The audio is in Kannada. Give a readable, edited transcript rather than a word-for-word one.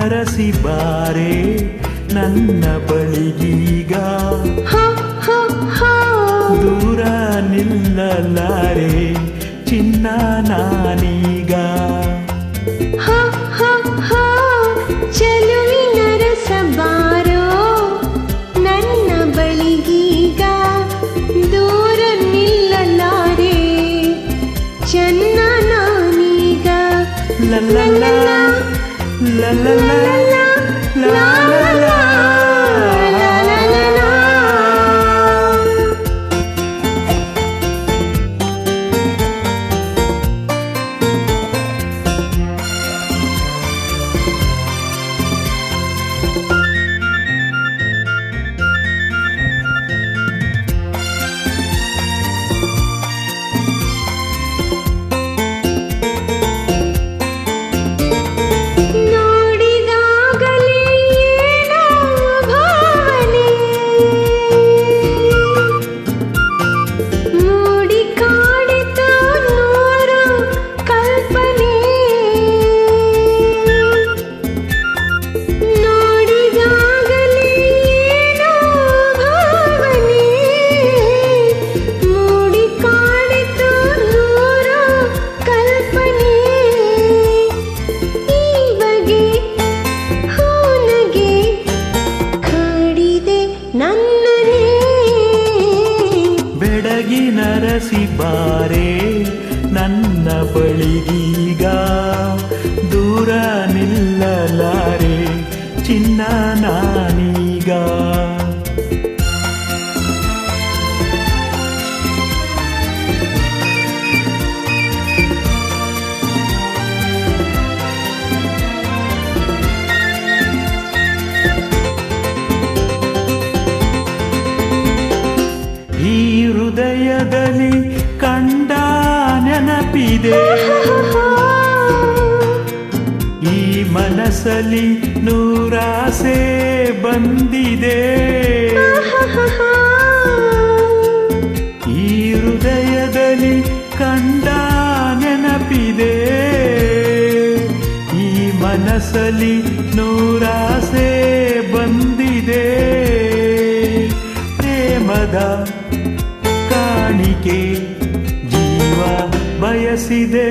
ನರಸಿ ಬಾರೆ ನನ್ನ ಬಳಿಗೀಗ ದೂರ ನಿಲ್ಲಲಾರೆ ಚಿನ್ನ ನಾನೀಗ ಚೆಲುವಿನ ರಸಬಾರೋ ನನ್ನ ಬಳಿಗೀಗ ದೂರ ನಿಲ್ಲಲಾರೆ ಚೆನ್ನ ನಾನೀಗ ಲಲ್ಲ ನರಸಿ ಬಾರೆ ನನ್ನ ಬಳಿಗೀಗ ದೂರ ನಿಲ್ಲಲಾರೆ ಚಿನ್ನ ನಾನೀಗ ಈ ಹೃದಯದಲ್ಲಿ ಕಂಡ ನೆನಪಿದೆ ಈ ಮನಸ್ಸಲ್ಲಿ ನೂರಾಸೆ ಬಂದಿದೆ ಈ ಹೃದಯದಲ್ಲಿ ಕಂಡ ನೆನಪಿದೆ ಈ ಮನಸ್ಸಲ್ಲಿ ನೂರಾಸೆ ಬಂದಿದೆ ಪ್ರೇಮದ ಕಾಣಿಕೆ ಜೀವ ಬಯಸಿದೆ